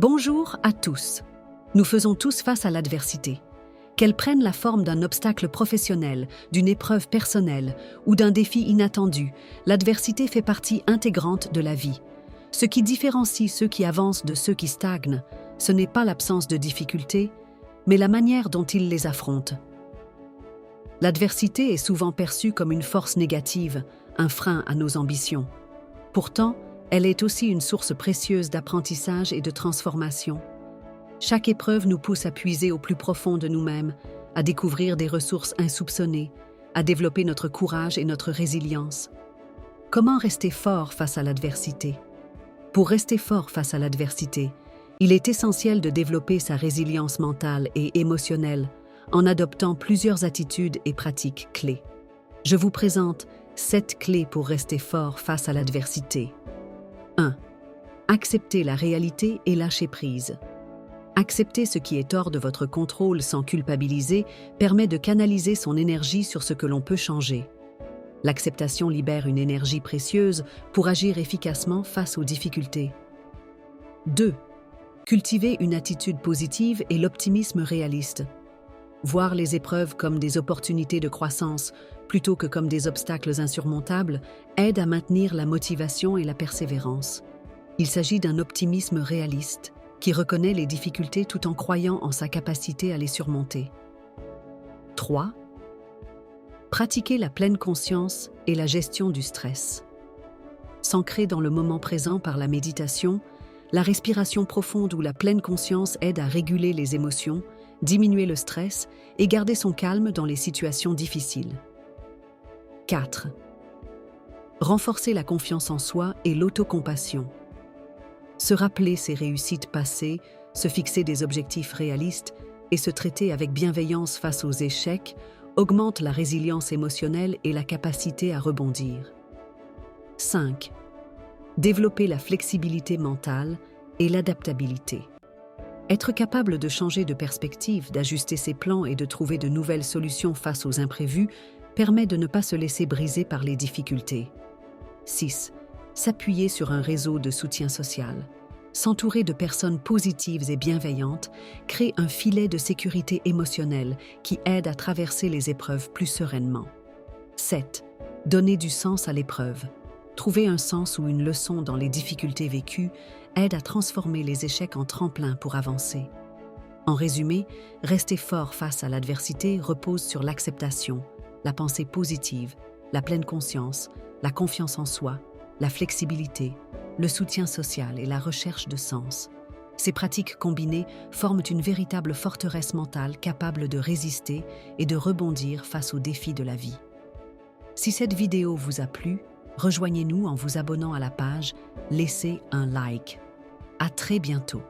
Bonjour à tous. Nous faisons tous face à l'adversité. Qu'elle prenne la forme d'un obstacle professionnel, d'une épreuve personnelle ou d'un défi inattendu, l'adversité fait partie intégrante de la vie. Ce qui différencie ceux qui avancent de ceux qui stagnent, ce n'est pas l'absence de difficultés, mais la manière dont ils les affrontent. L'adversité est souvent perçue comme une force négative, un frein à nos ambitions. Pourtant, elle est aussi une source précieuse d'apprentissage et de transformation. Chaque épreuve nous pousse à puiser au plus profond de nous-mêmes, à découvrir des ressources insoupçonnées, à développer notre courage et notre résilience. Comment rester fort face à l'adversité? Pour rester fort face à l'adversité, il est essentiel de développer sa résilience mentale et émotionnelle en adoptant plusieurs attitudes et pratiques clés. Je vous présente 7 clés pour rester fort face à l'adversité. 1. Accepter la réalité et lâcher prise. Accepter ce qui est hors de votre contrôle sans culpabiliser permet de canaliser son énergie sur ce que l'on peut changer. L'acceptation libère une énergie précieuse pour agir efficacement face aux difficultés. 2. Cultiver une attitude positive et l'optimisme réaliste. Voir les épreuves comme des opportunités de croissance plutôt que comme des obstacles insurmontables aide à maintenir la motivation et la persévérance. Il s'agit d'un optimisme réaliste qui reconnaît les difficultés tout en croyant en sa capacité à les surmonter. 3. Pratiquer la pleine conscience et la gestion du stress. S'ancrer dans le moment présent par la méditation, la respiration profonde ou la pleine conscience aide à réguler les émotions, diminuer le stress et garder son calme dans les situations difficiles. 4. Renforcer la confiance en soi et l'autocompassion. Se rappeler ses réussites passées, se fixer des objectifs réalistes et se traiter avec bienveillance face aux échecs augmente la résilience émotionnelle et la capacité à rebondir. 5. Développer la flexibilité mentale et l'adaptabilité. Être capable de changer de perspective, d'ajuster ses plans et de trouver de nouvelles solutions face aux imprévus permet de ne pas se laisser briser par les difficultés. 6. S'appuyer sur un réseau de soutien social. S'entourer de personnes positives et bienveillantes crée un filet de sécurité émotionnelle qui aide à traverser les épreuves plus sereinement. 7. Donner du sens à l'épreuve. Trouver un sens ou une leçon dans les difficultés vécues aide à transformer les échecs en tremplin pour avancer. En résumé, rester fort face à l'adversité repose sur l'acceptation, la pensée positive, la pleine conscience, la confiance en soi, la flexibilité, le soutien social et la recherche de sens. Ces pratiques combinées forment une véritable forteresse mentale capable de résister et de rebondir face aux défis de la vie. Si cette vidéo vous a plu, rejoignez-nous en vous abonnant à la page, laissez un like. À très bientôt.